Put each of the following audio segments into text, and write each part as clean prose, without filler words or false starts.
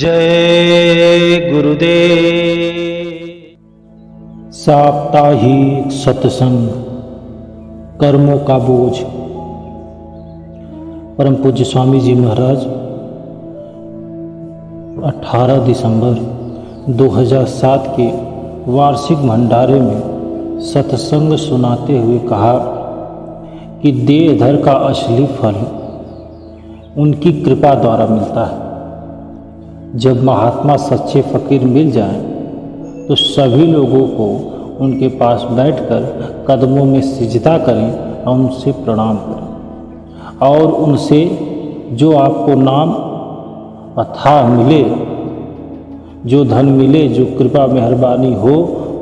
जय गुरुदेव। साप्ताहिक सत्संग कर्मों का बोझ। परम पूज्य स्वामी जी महाराज 18 दिसंबर 2007 के वार्षिक भंडारे में सत्संग सुनाते हुए कहा कि देहधर का असली फल उनकी कृपा द्वारा मिलता है। जब महात्मा सच्चे फकीर मिल जाएं, तो सभी लोगों को उनके पास बैठकर कदमों में सिजदा करें और उनसे प्रणाम करें और उनसे जो आपको नाम अथाह मिले, जो धन मिले, जो कृपा मेहरबानी हो,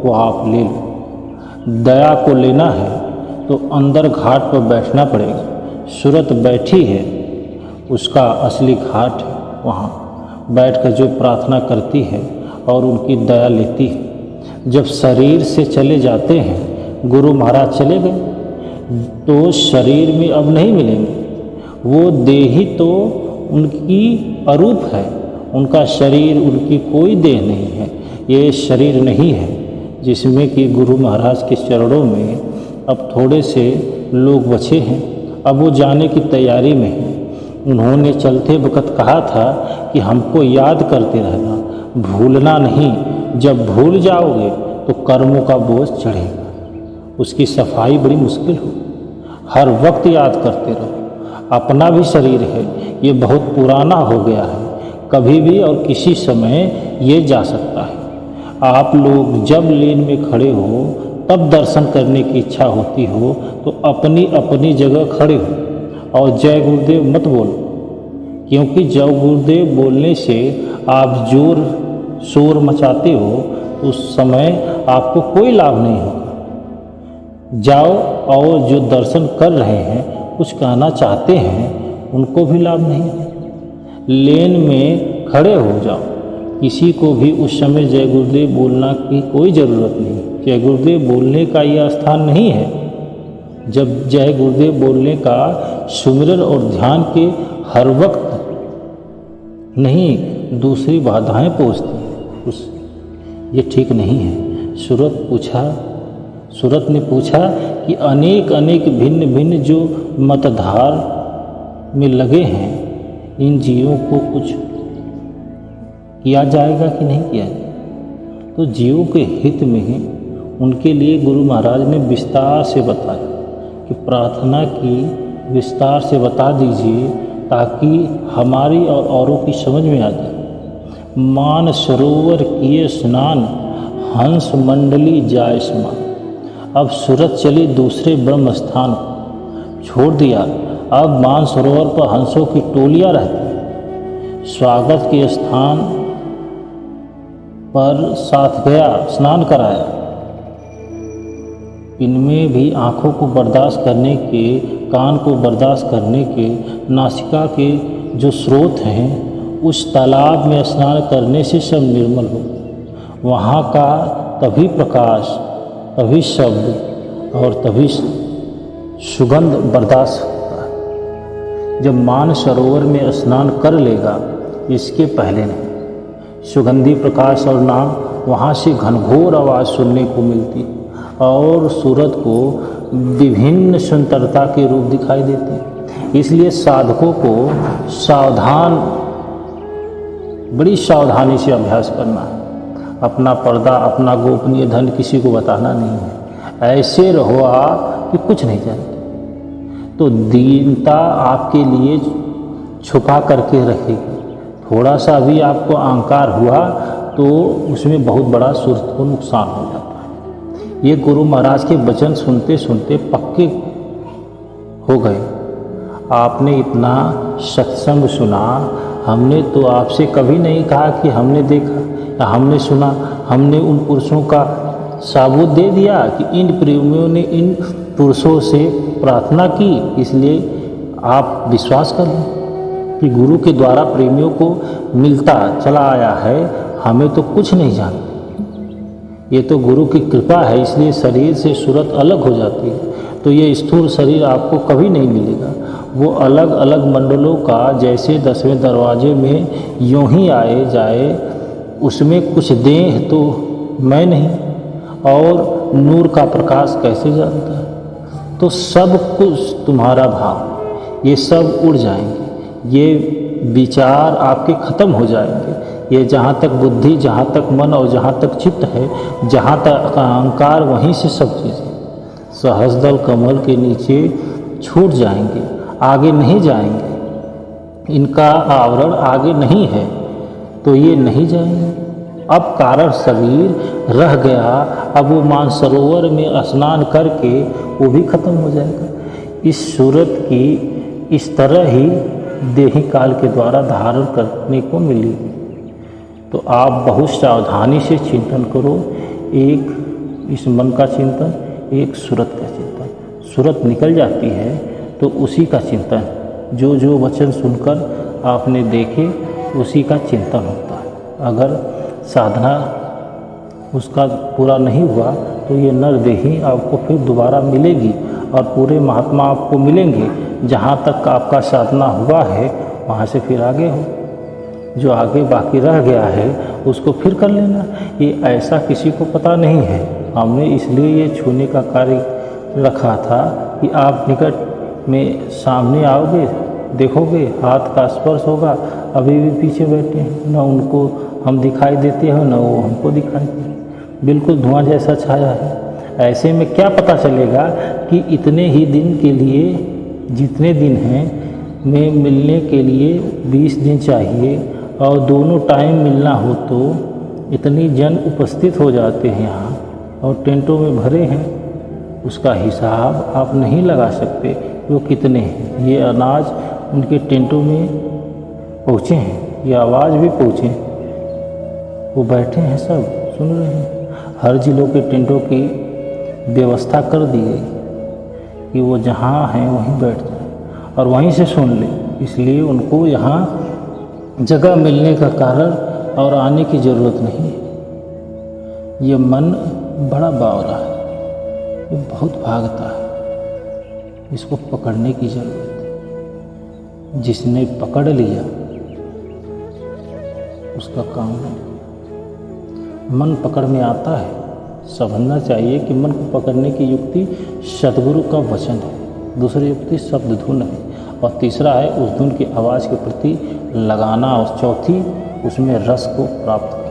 वो आप ले लो। दया को लेना है तो अंदर घाट पर बैठना पड़ेगा। सूरत बैठी है, उसका असली घाट है। वहाँ बैठकर जो प्रार्थना करती है और उनकी दया लेती है। जब शरीर से चले जाते हैं, गुरु महाराज चले गए, तो शरीर में अब नहीं मिलेंगे। वो देही तो उनकी अरूप है, उनका शरीर, उनकी कोई देह नहीं है। ये शरीर नहीं है जिसमें कि गुरु महाराज के चरणों में अब थोड़े से लोग बचे हैं। अब वो जाने की तैयारी में हैं। उन्होंने चलते वक्त कहा था कि हमको याद करते रहना, भूलना नहीं। जब भूल जाओगे तो कर्मों का बोझ चढ़ेगा, उसकी सफाई बड़ी मुश्किल हो। हर वक्त याद करते रहो। अपना भी शरीर है, ये बहुत पुराना हो गया है, कभी भी और किसी समय ये जा सकता है। आप लोग जब लेन में खड़े हो, तब दर्शन करने की इच्छा होती हो, तो अपनी अपनी जगह खड़े हो और जय गुरुदेव मत बोलो, क्योंकि जय गुरुदेव बोलने से आप जोर शोर मचाते हो, तो उस समय आपको कोई लाभ नहीं होगा। जाओ और जो दर्शन कर रहे हैं, कुछ कहना चाहते हैं, उनको भी लाभ नहीं है। लेन में खड़े हो जाओ। किसी को भी उस समय जय गुरुदेव बोलना की कोई ज़रूरत नहीं। जय गुरुदेव बोलने का यह स्थान नहीं है। जब जय गुरुदेव बोलने का सुमिरन और ध्यान के हर वक्त नहीं, दूसरी बाधाएं पहुँचती हैं, उस ये ठीक नहीं है। सूरत ने पूछा कि अनेक अनेक भिन्न भिन्न जो मतधार में लगे हैं, इन जीवों को कुछ किया जाएगा कि नहीं किया जाएगा? तो जीवों के हित में ही उनके लिए गुरु महाराज ने विस्तार से बताया कि प्रार्थना की विस्तार से बता दीजिए, ताकि हमारी और औरों की समझ में आ जाए। मान सरोवर किए स्नान, हंस मंडली जाय स्मान। अब सूरत चली दूसरे ब्रह्म स्थान को छोड़ दिया। अब मान सरोवर पर हंसों की टोलियां रहती हैं। स्वागत के स्थान पर साथ गया, स्नान कराया। इनमें भी आँखों को बर्दाश्त करने के, कान को बर्दाश्त करने के, नासिका के जो स्रोत हैं, उस तालाब में स्नान करने से सब निर्मल हो। वहाँ का तभी प्रकाश, तभी शब्द और तभी सुगंध बर्दाश्त होता है। जब मान सरोवर में स्नान कर लेगा, इसके पहले नहीं। सुगंधी प्रकाश और नाम, वहाँ से घनघोर आवाज़ सुनने को मिलती और सूरत को विभिन्न सुंदरता के रूप दिखाई देते हैं। इसलिए साधकों को बड़ी सावधानी से अभ्यास करना है। अपना पर्दा, अपना गोपनीय धन किसी को बताना नहीं है। ऐसे रहो आप कि कुछ नहीं जानते, तो दीनता आपके लिए छुपा करके रखेगी। थोड़ा सा भी आपको अहंकार हुआ तो उसमें बहुत बड़ा सूरत को नुकसान हो जाता है। ये गुरु महाराज के वचन सुनते सुनते पक्के हो गए। आपने इतना सत्संग सुना, हमने तो आपसे कभी नहीं कहा कि हमने देखा या हमने सुना। हमने उन पुरुषों का सबूत दे दिया कि इन प्रेमियों ने इन पुरुषों से प्रार्थना की, इसलिए आप विश्वास कर लें कि गुरु के द्वारा प्रेमियों को मिलता चला आया है। हमें तो कुछ नहीं जानते, ये तो गुरु की कृपा है। इसलिए शरीर से सूरत अलग हो जाती है, तो ये स्थूल शरीर आपको कभी नहीं मिलेगा। वो अलग अलग मंडलों का जैसे 10वें दरवाजे में यूं ही आए जाए, उसमें कुछ देह तो मैं नहीं, और नूर का प्रकाश कैसे जानता है? तो सब कुछ तुम्हारा भाव, ये सब उड़ जाएंगे, ये विचार आपके ख़त्म हो जाएंगे। ये जहाँ तक बुद्धि, जहाँ तक मन और जहाँ तक चित्त है, जहाँ तक अहंकार, वहीं से सब चीज़ें सहस्रदल कमल के नीचे छूट जाएंगे, आगे नहीं जाएंगे। इनका आवरण आगे नहीं है तो ये नहीं जाएंगे। अब कारण शरीर रह गया, अब वो मानसरोवर में स्नान करके वो भी खत्म हो जाएगा। इस सूरत की इस तरह ही देही काल के द्वारा धारण करने को मिली। तो आप बहुत सावधानी से चिंतन करो, एक इस मन का चिंतन, एक सूरत का चिंतन। सूरत निकल जाती है तो उसी का चिंतन, जो जो वचन सुनकर आपने देखे उसी का चिंतन होता है। अगर साधना उसका पूरा नहीं हुआ तो ये नरदेही आपको फिर दोबारा मिलेगी और पूरे महात्मा आपको मिलेंगे। जहाँ तक आपका साधना हुआ है वहाँ से फिर आगे हो, जो आगे बाकी रह गया है उसको फिर कर लेना। ये ऐसा किसी को पता नहीं है, हमने इसलिए ये छूने का कार्य रखा था कि आप निकट में सामने आओगे, देखोगे, हाथ का स्पर्श होगा। अभी भी पीछे बैठे हैं, न उनको हम दिखाई देते हैं न वो हमको दिखाई देते, बिल्कुल धुआं जैसा छाया है। ऐसे में क्या पता चलेगा कि इतने ही दिन के लिए, जितने दिन हैं में मिलने के लिए 20 दिन चाहिए और दोनों टाइम मिलना हो तो इतनी जन उपस्थित हो जाते हैं यहाँ और टेंटों में भरे हैं, उसका हिसाब आप नहीं लगा सकते वो कितने हैं। ये अनाज उनके टेंटों में पहुँचे हैं, ये आवाज़ भी पहुँचे, वो बैठे हैं, सब सुन रहे हैं। हर जिलों के टेंटों की व्यवस्था कर दी गई कि वो जहाँ हैं वहीं बैठ जाए और वहीं से सुन ले। इसलिए उनको यहाँ जगह मिलने का कारण और आने की ज़रूरत नहीं है। ये मन बड़ा बावरा है, ये बहुत भागता है, इसको पकड़ने की ज़रूरत है। जिसने पकड़ लिया उसका काम नहीं। मन पकड़ में आता है, समझना चाहिए कि मन को पकड़ने की युक्ति सद्गुरु का वचन है, दूसरी युक्ति शब्द धुन है और तीसरा है उस धुन की आवाज़ के प्रति लगाना और चौथी उसमें रस को प्राप्त करना।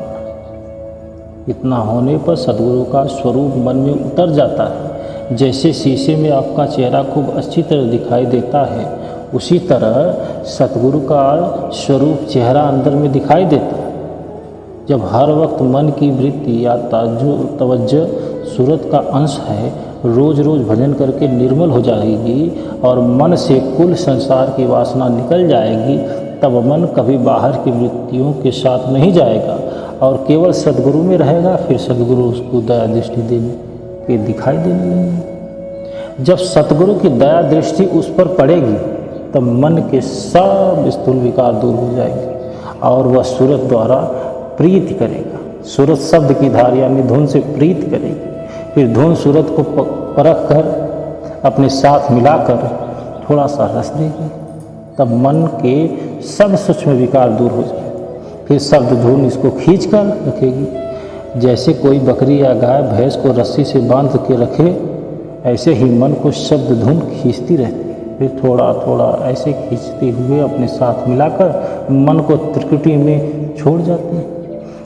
इतना होने पर सद्गुरु का स्वरूप मन में उतर जाता है। जैसे शीशे में आपका चेहरा खूब अच्छी तरह दिखाई देता है, उसी तरह सद्गुरु का स्वरूप चेहरा अंदर में दिखाई देता है। जब हर वक्त मन की वृत्ति या तवज्जो सूरत का अंश है, रोज़ रोज़ भजन करके निर्मल हो जाएगी और मन से कुल संसार की वासना निकल जाएगी, तब मन कभी बाहर की वृत्तियों के साथ नहीं जाएगा और केवल सद्गुरु में रहेगा। फिर सद्गुरु उसको दया दृष्टि देने के दिखाई देने लगेंगे। जब सद्गुरु की दया दृष्टि उस पर पड़ेगी तब मन के सब स्थूल विकार दूर हो जाएंगे और वह सूरत द्वारा प्रीति करेगा। सूरत शब्द की धार यानी धुन से प्रीति करेगी। फिर धुन सूरत को परख कर अपने साथ मिलाकर थोड़ा सा रस देगी, तब मन के सब सूक्ष्म विकार दूर हो जाए। फिर शब्द धुन इसको खींच कर रखेगी। जैसे कोई बकरी या गाय भैंस को रस्सी से बांध के रखे, ऐसे ही मन को शब्द धुन खींचती रहती है। फिर थोड़ा थोड़ा ऐसे खींचते हुए अपने साथ मिलाकर मन को त्रिकुटी में छोड़ जाती है।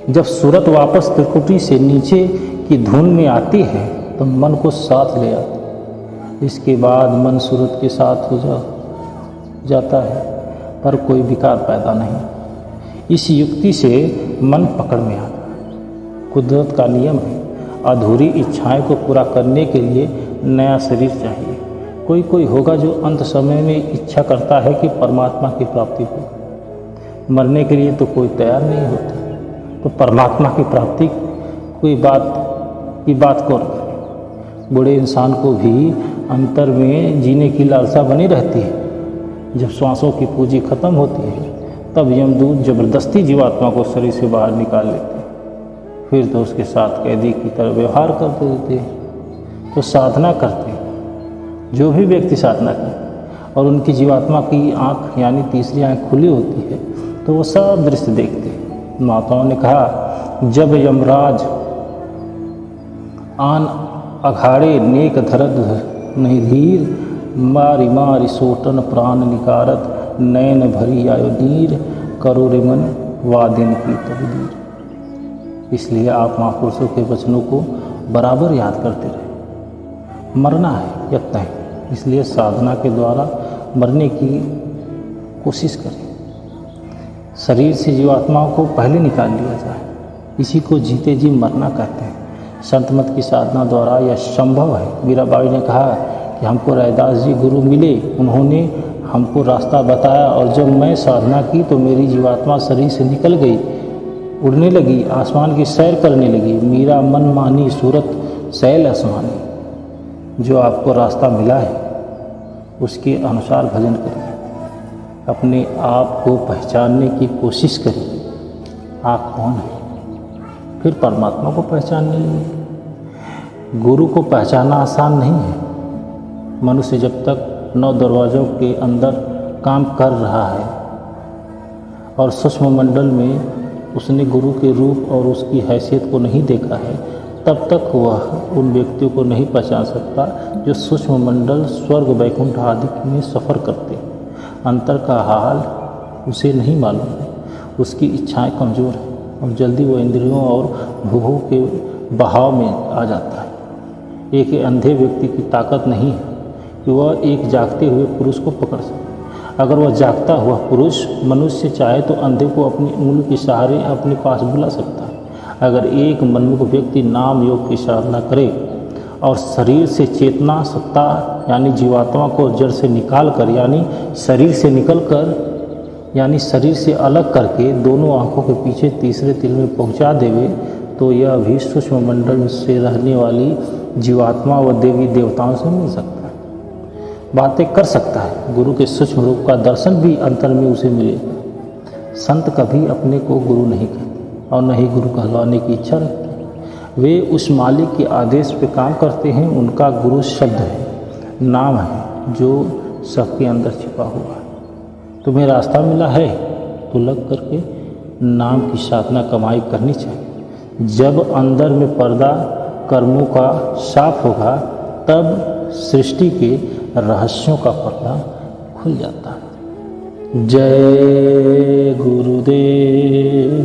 जब सूरत वापस त्रिकुटी से नीचे की धुन में आती है तो मन को साथ ले आती है। इसके बाद मन सूरत के साथ हो जाता है पर कोई विकार पैदा नहीं। इस युक्ति से मन पकड़ में आता है। कुदरत का नियम है, अधूरी इच्छाएं को पूरा करने के लिए नया शरीर चाहिए। कोई कोई होगा जो अंत समय में इच्छा करता है कि परमात्मा की प्राप्ति हो। मरने के लिए तो कोई तैयार नहीं होता, तो परमात्मा की प्राप्ति कोई बात की बात करो। बूढ़े इंसान को भी अंतर में जीने की लालसा बनी रहती है। जब श्वासों की पूंजी खत्म होती है तब यमदूत जबरदस्ती जीवात्मा को शरीर से बाहर निकाल लेते हैं, फिर तो उसके साथ कैदी की तरह व्यवहार करते देते हैं। तो साधना करते हैं, जो भी व्यक्ति साधना करे और उनकी जीवात्मा की आँख यानी तीसरी आँख खुली होती है तो वो सब दृश्य देखते हैं। माताओं ने कहा, जब यमराज आन अघाड़े नेक धरद नहीं धीर, मारी मारी सोटन प्राण निकारत, नैन भरी आयो नीर, करो रे मन वादिन की तकदीर। इसलिए आप महापुरुषों के वचनों को बराबर याद करते रहे। मरना है यत्न है, इसलिए साधना के द्वारा मरने की कोशिश करें। शरीर से जीवात्माओं को पहले निकाल लिया जाए, इसी को जीते जी मरना कहते हैं। संत मत की साधना द्वारा यह संभव है। मीराबाई ने कहा कि हमको रैदास जी गुरु मिले, उन्होंने हमको रास्ता बताया और जब मैं साधना की तो मेरी जीवात्मा शरीर से निकल गई, उड़ने लगी, आसमान की सैर करने लगी। मीरा मन मानी सूरत सैल आसमानी। जो आपको रास्ता मिला है उसके अनुसार भजन करिए, अपने आप को पहचानने की कोशिश करिए, आप कौन हैं, फिर परमात्मा को पहचानने लगे। गुरु को पहचानना आसान नहीं है। मनुष्य जब तक 9 दरवाज़ों के अंदर काम कर रहा है और सूक्ष्म मंडल में उसने गुरु के रूप और उसकी हैसियत को नहीं देखा है, तब तक वह उन व्यक्तियों को नहीं पहचान सकता जो सूक्ष्म मंडल स्वर्ग वैकुंठ आदि में सफ़र करते हैं। अंतर का हाल उसे नहीं मालूम है, उसकी इच्छाएं कमज़ोर हैं और जल्दी वो इंद्रियों और भोगों के बहाव में आ जाता है। एक अंधे व्यक्ति की ताकत नहीं है कि वह एक जागते हुए पुरुष को पकड़ सके। अगर वह जागता हुआ पुरुष मनुष्य चाहे तो अंधे को अपनी उंगली के सहारे अपने पास बुला सकता है। अगर एक मनमुख व्यक्ति नाम योग की साधना करे और शरीर से चेतना सत्ता यानी जीवात्मा को जड़ से निकाल कर यानी शरीर से निकल कर यानी शरीर से अलग करके दोनों आँखों के पीछे तीसरे तिल में पहुँचा देवे तो यह भी सूक्ष्म मंडल से रहने वाली जीवात्मा व देवी देवताओं से मिल सकता है, बातें कर सकता है। गुरु के सूक्ष्म रूप का दर्शन भी अंतर में उसे मिलेगा। संत कभी अपने को गुरु नहीं कहते और न ही गुरु कहलाने की इच्छा रखते। वे उस मालिक के आदेश पे काम करते हैं। उनका गुरु शब्द है, नाम है जो सबके अंदर छिपा हुआ है। तुम्हें रास्ता मिला है तो लग करके नाम की साधना कमाई करनी चाहिए। जब अंदर में पर्दा कर्मों का साफ होगा तब सृष्टि के रहस्यों का पर्दा खुल जाता है। जय गुरुदेव।